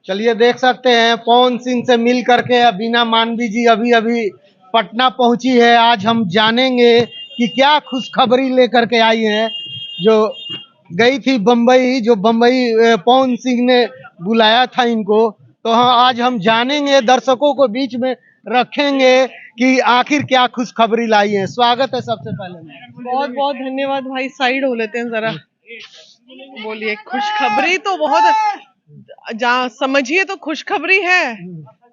चलिए देख सकते हैं पवन सिंह से मिल करके बीना मानवी जी अभी अभी पटना पहुंची है। आज हम जानेंगे कि क्या खुशखबरी लेकर के आई है। जो गई थी बम्बई, जो बम्बई पवन सिंह ने बुलाया था इनको, तो हाँ आज हम जानेंगे, दर्शकों को बीच में रखेंगे कि आखिर क्या खुशखबरी लाई है। स्वागत है सबसे पहले। बहुत बहुत धन्यवाद भाई। साइड हो लेते हैं जरा। बोलिए। खुशखबरी तो बहुत, समझिए तो खुशखबरी है,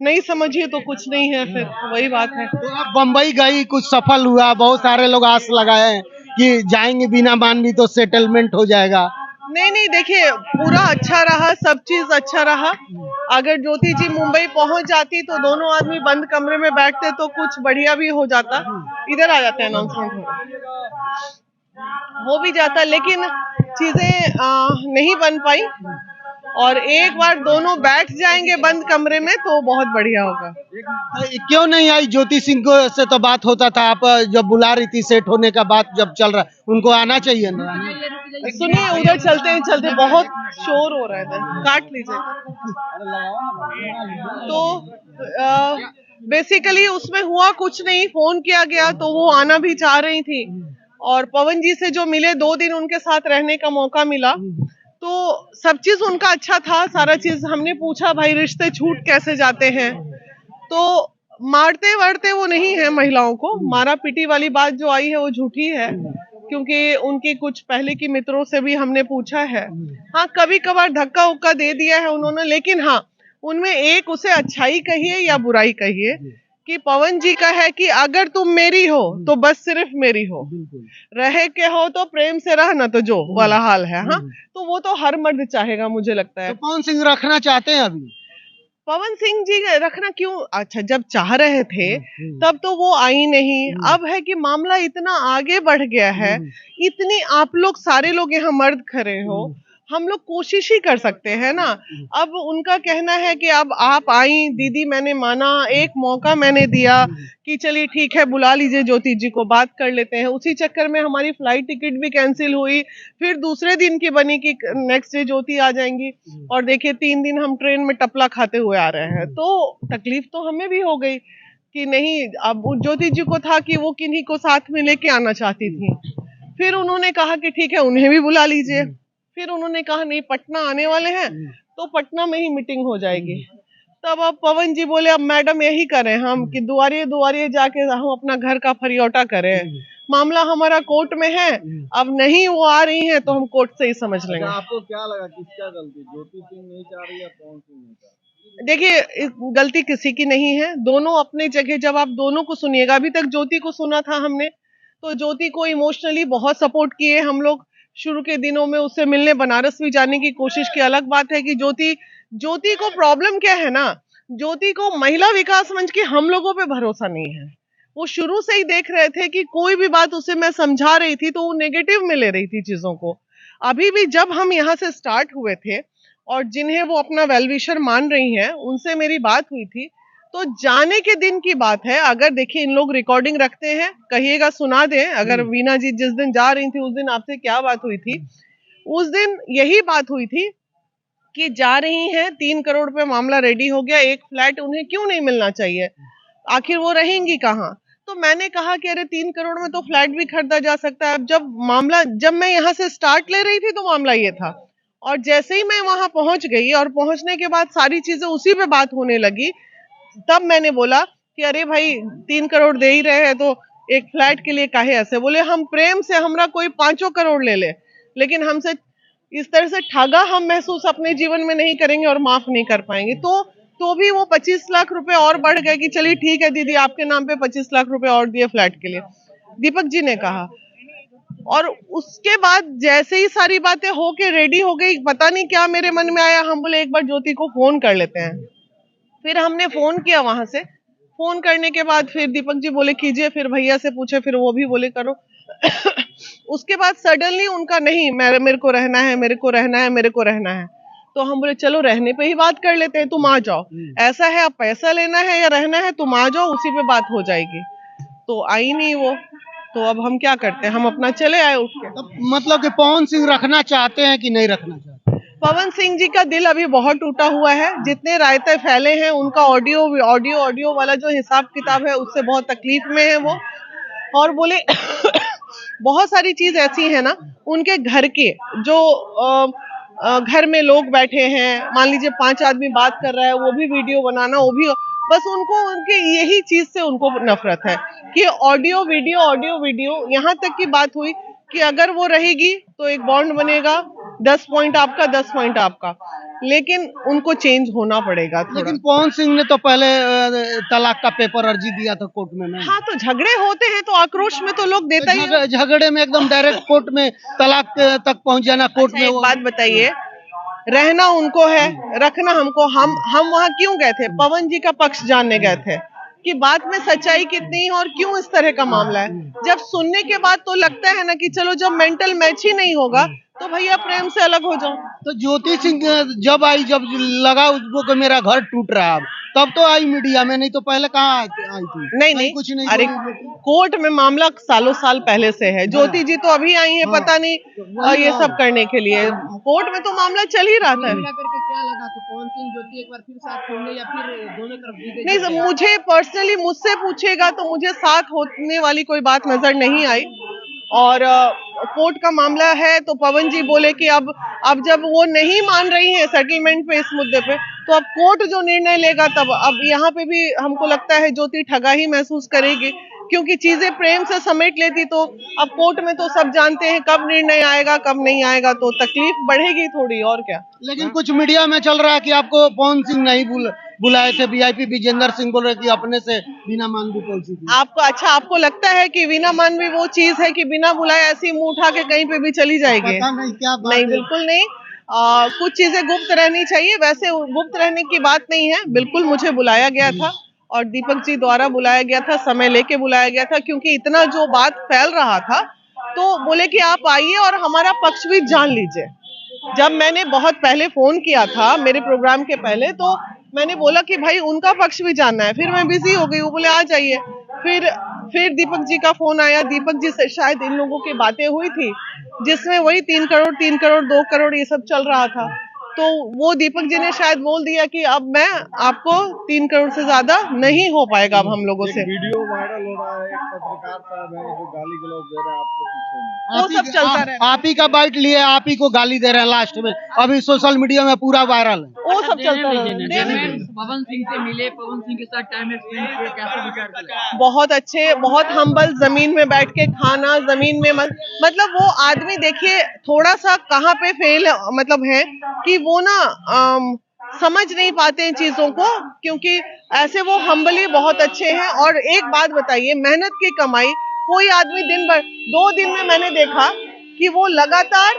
नहीं समझिए तो कुछ नहीं है, फिर वही बात है। तो अब बम्बई गई, कुछ सफल हुआ, बहुत सारे लोग आस लगाए हैं कि जाएंगे बिना मानवी तो सेटलमेंट हो जाएगा। नहीं नहीं, देखिए पूरा अच्छा रहा, सब चीज अच्छा रहा। अगर ज्योति जी मुंबई पहुंच जाती तो दोनों आदमी बंद कमरे में बैठते तो कुछ बढ़िया भी हो जाता। इधर आ जाते हैं, अनाउंसमेंट हो भी जाता, लेकिन चीजें नहीं बन पाई। और एक बार दोनों बैठ जाएंगे बंद कमरे में तो बहुत बढ़िया होगा। क्यों नहीं आई ज्योति सिंह को? से तो बात होता था, आप जब बुला रही थी, सेट होने का बात जब चल रहा, उनको आना चाहिए ना। सुनिए, उधर चलते हैं, चलते बहुत शोर हो रहा है इधर, काट लीजिए। तो बेसिकली उसमें हुआ कुछ नहीं, फोन किया गया तो वो आना भी चाह रही थी, और पवन जी से जो मिले, 2 दिन उनके साथ रहने का मौका मिला, तो सब चीज उनका अच्छा था। सारा चीज हमने पूछा, भाई रिश्ते छूट कैसे जाते हैं, तो मारते वारते वो नहीं है महिलाओं को। मारा पीटी वाली बात जो आई है वो झूठी है, क्योंकि उनकी कुछ पहले की मित्रों से भी हमने पूछा है। हाँ, कभी कभार धक्का उक्का दे दिया है उन्होंने, लेकिन हाँ उनमें एक उसे अच्छाई कहिए या बुराई कहिए कि पवन जी का है कि अगर तुम मेरी हो तो बस सिर्फ मेरी हो, रहे के हो तो प्रेम से रह, ना तो जो वाला हाल है। हाँ, तो वो तो हर मर्द चाहेगा, मुझे लगता है। तो पवन सिंह रखना चाहते हैं अभी? पवन सिंह जी रखना क्यों? अच्छा, जब चाह रहे थे तब तो वो आई नहीं। अब है कि मामला इतना आगे बढ़ गया है, इतनी आप लोग सारे लोग यहाँ मर्द खड़े हो, हम लोग कोशिश ही कर सकते हैं ना। अब उनका कहना है कि अब आप आई दीदी, मैंने माना, एक मौका मैंने दिया कि चलिए ठीक है बुला लीजिए ज्योति जी को, बात कर लेते हैं। उसी चक्कर में हमारी फ्लाइट टिकट भी कैंसिल हुई, फिर दूसरे दिन की बनी कि नेक्स्ट डे ज्योति आ जाएंगी, और देखिए 3 दिन हम ट्रेन में टपला खाते हुए आ रहे हैं। तो तकलीफ तो हमें भी हो गई कि नहीं, अब ज्योति जी को था कि वो किन्हीं को साथ में लेके आना चाहती थी। फिर उन्होंने कहा कि ठीक है उन्हें भी बुला लीजिए। फिर उन्होंने कहा नहीं, पटना आने वाले हैं तो पटना में ही मीटिंग हो जाएगी। तब अब पवन जी बोले अब मैडम यही करें हम कि दुआरिये दुआरिये जाके हम अपना घर का फरियोटा करें, मामला हमारा कोर्ट में है, अब नहीं वो आ रही है तो हम कोर्ट से ही समझ लेंगे। आपको क्या लगा किसका गलती, ज्योति सिंह नहीं चाह रही या पवन सिंह नहीं चाह रही? देखिए, गलती किसी की नहीं है, दोनों अपने जगह। जब आप दोनों को सुनिएगा, अभी तक ज्योति को सुना था हमने, तो ज्योति को इमोशनली बहुत सपोर्ट किए हम लोग। शुरू के दिनों में उससे मिलने बनारस भी जाने की कोशिश की। अलग बात है कि ज्योति को प्रॉब्लम क्या है ना, ज्योति को महिला विकास मंच की हम लोगों पे भरोसा नहीं है। वो शुरू से ही देख रहे थे कि कोई भी बात उसे मैं समझा रही थी तो वो नेगेटिव में ले रही थी चीजों को। अभी भी जब हम यहाँ से स्टार्ट हुए थे और जिन्हें वो अपना वेलविशर मान रही हैं, उनसे मेरी बात हुई थी, तो जाने के दिन की बात है। अगर देखिए इन लोग रिकॉर्डिंग रखते हैं, कहिएगा सुना दें। अगर वीना जी जिस दिन जा रही थी उस दिन आपसे क्या बात हुई थी? उस दिन यही बात हुई थी कि जा रही हैं, 3 करोड़ पे मामला रेडी हो गया, एक फ्लैट उन्हें क्यों नहीं मिलना चाहिए, आखिर वो रहेंगी कहाँ? तो मैंने कहा कि अरे 3 करोड़ में तो फ्लैट भी खरीदा जा सकता है। अब जब मैं यहाँ से स्टार्ट ले रही थी तो मामला ये था, और जैसे ही मैं वहां पहुंच गई और पहुंचने के बाद सारी चीजें उसी पे बात होने लगी, तब मैंने बोला कि अरे भाई 3 करोड़ दे ही रहे हैं तो एक फ्लैट के लिए काहे ऐसे? बोले हम प्रेम से, हमरा कोई 5 करोड़ ले ले, लेकिन हमसे इस तरह से ठगा हम महसूस अपने जीवन में नहीं करेंगे और माफ नहीं कर पाएंगे। तो भी वो 25 लाख रुपए और बढ़ गए कि चलिए ठीक है दीदी, आपके नाम पे 25 लाख रुपए और दिए फ्लैट के लिए, दीपक जी ने कहा। और उसके बाद जैसे ही सारी बातें होके रेडी हो गई, पता नहीं क्या मेरे मन में आया, हम बोले एक बार ज्योति को फोन कर लेते हैं। फिर हमने फोन किया वहां से। फोन करने के बाद फिर दीपक जी बोले कीजिए, फिर भैया से पूछे, फिर वो भी बोले करो। उसके बाद सडनली उनका नहीं, मेरे को रहना है, मेरे को रहना है, मेरे को रहना है। तो हम बोले चलो रहने पे ही बात कर लेते हैं, तुम आ जाओ। ऐसा है, अब पैसा लेना है या रहना है, तुम आ जाओ, उसी पे बात हो जाएगी। तो आई नहीं वो, तो अब हम क्या करते हैं, हम अपना चले आए उठ के। मतलब कि पवन सिंह रखना चाहते हैं कि नहीं रखना चाहते? पवन सिंह जी का दिल अभी बहुत टूटा हुआ है। जितने रायते फैले हैं उनका ऑडियो वाला जो हिसाब किताब है उससे बहुत तकलीफ में है वो। और बोले बहुत सारी चीज ऐसी है ना उनके घर के जो घर में लोग बैठे हैं, मान लीजिए 5 आदमी बात कर रहा है, वो भी वीडियो बनाना, वो भी बस उनको उनके यही चीज से उनको नफरत है कि ऑडियो वीडियो। यहाँ तक की बात हुई कि अगर वो रहेगी तो एक बॉन्ड बनेगा, 10 पॉइंट आपका 10 पॉइंट आपका, लेकिन उनको चेंज होना पड़ेगा थोड़ा। लेकिन पवन सिंह ने तो पहले तलाक का पेपर अर्जी दिया था कोर्ट में। हाँ, तो झगड़े होते हैं तो आक्रोश में तो लोग देता ही है। झगड़े में एकदम डायरेक्ट कोर्ट में तलाक तक पहुंच जाना कोर्ट में। एक बात बताइए, रहना उनको है, रखना हमको। हम वहां क्यों गए थे? पवन जी का पक्ष जानने गए थे कि बात में सच्चाई कितनी है और क्यों इस तरह का मामला है। जब सुनने के बाद तो लगता है ना कि चलो जब मेंटल मैच ही नहीं होगा तो भैया प्रेम से अलग हो जाओ। तो ज्योति सिंह जब आई, जब लगा उसको कि मेरा घर टूट रहा है, तब तो आई मीडिया में, नहीं तो पहले कहाँ आई थी? नहीं कुछ नहीं। अरे कोर्ट में मामला सालों साल पहले से है। ज्योति जी तो अभी आई है, पता नहीं ये सब करने के लिए। कोर्ट में तो मामला चल ही रहा था। करके क्या लगा कि पवन सिंह ज्योति एक बार फिर साथ होंगे या फिर दोनों तरफ? नहीं, मुझे पर्सनली मुझसे पूछेगा तो मुझे साथ होने वाली कोई बात नजर नहीं आई। और कोर्ट का मामला है तो पवन जी बोले कि अब जब वो नहीं मान रही है सेटलमेंट पे, इस मुद्दे पे, तो अब कोर्ट जो निर्णय लेगा तब। अब यहाँ पे भी हमको लगता है ज्योति ठगा ही महसूस करेगी, क्योंकि चीजें प्रेम से समेट लेती तो अब कोर्ट में तो सब जानते हैं कब निर्णय आएगा कब नहीं आएगा, तो तकलीफ बढ़ेगी थोड़ी, और क्या। लेकिन कुछ मीडिया में चल रहा है कि आपको पवन सिंह नहीं बुलाए थे, वीआईपी विजेंद्र सिंह बोल रहे कि अपने से वीना मानवी पहुंची थी। आपको लगता है कि वीना मानवी वो चीज है कि बिना बुलाए ऐसी मुंह उठा के कहीं पे भी चली जाएगी? पता नहीं क्या बात नहीं, बिल्कुल नहीं। कुछ चीजें गुप्त रहनी चाहिए। वैसे गुप्त रहने की बात नहीं है, बिल्कुल मुझे बुलाया गया था और दीपक जी द्वारा बुलाया गया था, समय लेके बुलाया गया था, क्योंकि इतना जो बात फैल रहा था तो बोले कि आप आइए और हमारा पक्ष भी जान लीजिए। जब मैंने बहुत पहले फोन किया था मेरे प्रोग्राम के पहले, तो मैंने बोला कि भाई उनका पक्ष भी जानना है। फिर मैं बिजी हो गई, वो बोले आ जाइए। फिर दीपक जी का फोन आया। दीपक जी से शायद इन लोगों की बातें हुई थी जिसमें वही 3 करोड़ 2 करोड़ ये सब चल रहा था, तो वो दीपक जी ने शायद बोल दिया कि अब मैं आपको 3 करोड़ से ज्यादा नहीं हो पाएगा अब हम लोगों से। वीडियो वायरल हो रहा है, एक पत्रकार साहब है जो गाली गलौज दे रहा है आपको पीछे में, वो सब चलता रहा। आप ही का बाइट लिए आप ही को गाली दे रहे हैं लास्ट में, अभी सोशल मीडिया में पूरा वायरल है। वो सब चलता रहा। पवन सिंह से मिले, पवन सिंह के साथ टाइम स्पेंड किया, कैसे विचार करें? बहुत अच्छे, बहुत हम्बल, जमीन में बैठ के खाना, जमीन में मतलब वो आदमी देखिए थोड़ा सा कहाँ पे फेल मतलब है कि वो ना समझ नहीं पाते हैं चीजों को, क्योंकि ऐसे वो हम्बली बहुत अच्छे हैं। और एक बात बताइए, मेहनत की कमाई, कोई आदमी दिन भर 2 दिन में मैंने देखा कि वो लगातार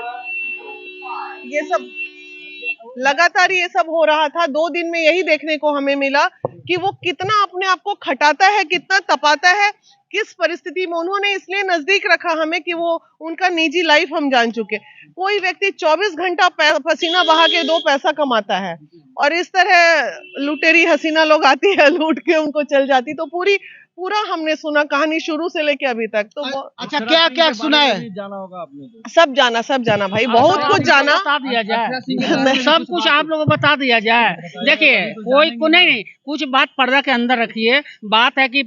ये सब हो रहा था। 2 दिन में यही देखने को हमें मिला कि वो कितना अपने आप को खटाता है, कितना तपाता है, किस परिस्थिति में। उन्होंने इसलिए नजदीक रखा हमें कि वो उनका निजी लाइफ हम जान चुके। कोई व्यक्ति 24 घंटा पसीना बहा के 2 पैसा कमाता है और इस तरह लुटेरी हसीना लोग आती है, लूट के उनको चल जाती। तो पूरा हमने सुना, कहानी शुरू से लेके अभी तक। तो अच्छा, क्या क्या सुना है? जाना होगा आपने? सब जाना भाई, बहुत कुछ जाना। बता दिया जाए, सब कुछ आप लोगों को बता दिया जाए। देखिए कोई को नहीं, कुछ बात पर्दा के अंदर रखिए। बात है कि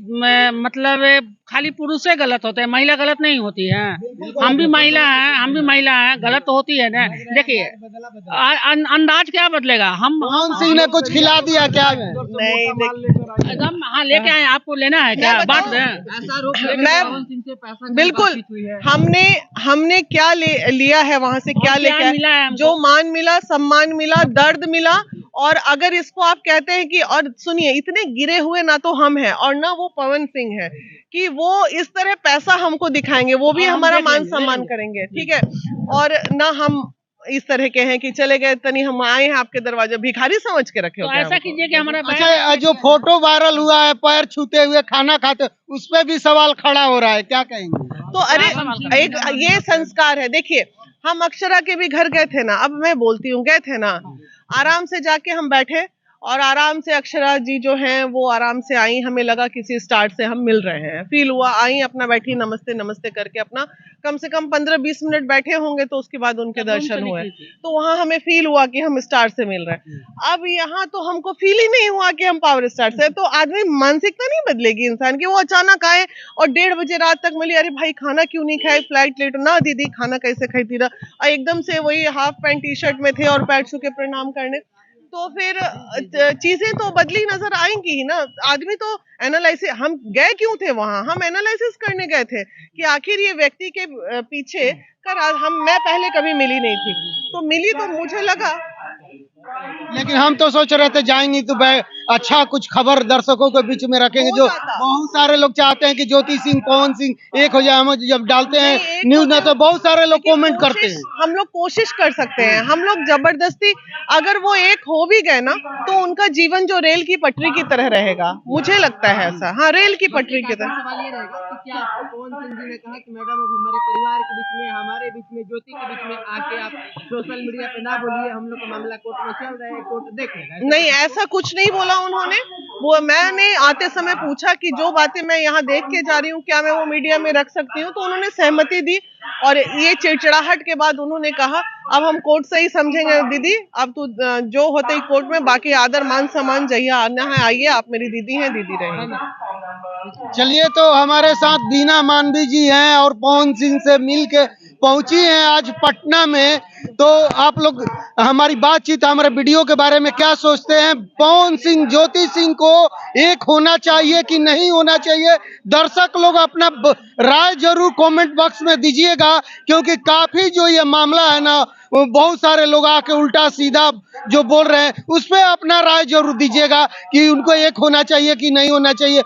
मतलब खाली पुरुष से गलत होते हैं, महिला गलत नहीं होती है। हम भी महिला हैं, गलत तो होती है ना। देखिए अंदाज क्या बदलेगा? हम पवन सिंह ने कुछ खिला दिया क्या? नहीं, एकदम हाँ लेके आए, आपको लेना है क्या? बात बिल्कुल, हमने क्या लिया है वहां से, क्या लेके मिला है? जो मान मिला, सम्मान मिला, दर्द मिला। और अगर इसको आप कहते हैं कि, और सुनिए, इतने गिरे हुए ना तो हम हैं और ना वो पवन सिंह है कि वो इस तरह पैसा हमको दिखाएंगे, वो भी हमारा मान सम्मान करेंगे, ठीक है। और ना हम इस तरह के हैं कि चले गए तनी हम आए हैं आपके दरवाजे, भिखारी समझ के रखे तो होते हैं ऐसा हमको। कीजिए कि हमारा अच्छा, जो फोटो वायरल हुआ है पैर छूते हुए खाना खाते, उस पे भी सवाल खड़ा हो रहा है, क्या कहेंगे? तो अरे एक ये संस्कार है। देखिए हम अक्षरा के भी घर गए थे ना, अब मैं बोलती हूँ, गए थे ना, आराम से जाके हम बैठे और आराम से अक्षरा जी जो हैं वो आराम से आई, हमें लगा किसी स्टार से हम मिल रहे हैं, फील हुआ, आई अपना बैठी नमस्ते नमस्ते करके अपना कम से कम 15-20 मिनट बैठे होंगे, तो उसके बाद उनके दर्शन हुए, तो वहां हमें फील हुआ कि हम स्टार से मिल रहे हैं। अब यहाँ तो हमको फील ही नहीं हुआ कि हम पावर स्टार से, तो आदमी मानसिकता नहीं बदलेगी इंसान की, वो अचानक आए और 1:30 बजे रात तक मिली, अरे भाई खाना क्यों नहीं खाए, फ्लाइट लेट ना दीदी, खाना कैसे खाई थी, और एकदम से वही हाफ पैंट टी शर्ट में थे और पैर छू के प्रणाम करने, तो फिर चीजें तो बदली नजर आएंगी ही ना। आदमी तो एनालिसिस, हम गए क्यों थे वहां, हम एनालिसिस करने गए थे कि आखिर ये व्यक्ति के पीछे मैं पहले कभी मिली नहीं थी, तो मिली तो मुझे लगा। लेकिन हम तो सोच रहे थे जाएंगे तो अच्छा कुछ खबर दर्शकों के बीच में रखेंगे, जो बहुत सारे लोग चाहते हैं कि ज्योति सिंह पवन सिंह एक हो जाए, हम जब डालते हैं न्यूज में तो बहुत सारे लोग कमेंट करते हैं। हम लोग कोशिश कर सकते हैं, हम लोग जबरदस्ती, अगर वो एक हो भी गए ना तो उनका जीवन जो रेल की पटरी की तरह रहेगा, मुझे लगता है ऐसा। हाँ, रेल की पटरी की तरह। सवाल ये रहेगा कि क्या पवन सिंह जी ने कहा कि मैडम अब हमारे परिवार के बीच में, हमारे बीच में, ज्योति के बीच में आके आप सोशल मीडिया पे ना बोलिए, हम लोग का मामला कोर्ट में चल रहा है, कोर्ट देख लेगा। नहीं, ऐसा कुछ नहीं बोला उन्होंने। वो मैंने आते समय पूछा कि जो बातें मैं यहाँ देख के जा रही हूँ क्या मैं वो मीडिया में रख सकती हूँ, तो उन्होंने सहमति दी, और ये चिड़चिड़ाहट के बाद उन्होंने कहा अब हम कोर्ट से ही समझेंगे दीदी, अब तो जो होते ही कोर्ट में, बाकी आदर मान सम्मान जहिया आना है आइए, आप मेरी दीदी हैं, दीदी रहेंगे। चलिए, तो हमारे साथ बीना मानवी जी हैं और पवन सिंह से मिल के पहुंची हैं आज पटना में। तो आप लोग हमारी बातचीत, हमारे वीडियो के बारे में क्या सोचते हैं? पवन सिंह ज्योति सिंह को एक होना चाहिए कि नहीं होना चाहिए? दर्शक लोग अपना राय जरूर कमेंट बॉक्स में दीजिएगा, क्योंकि काफी जो ये मामला है ना, बहुत सारे लोग आके उल्टा सीधा जो बोल रहे हैं उस पर अपना राय जरूर दीजिएगा कि उनको एक होना चाहिए कि नहीं होना चाहिए।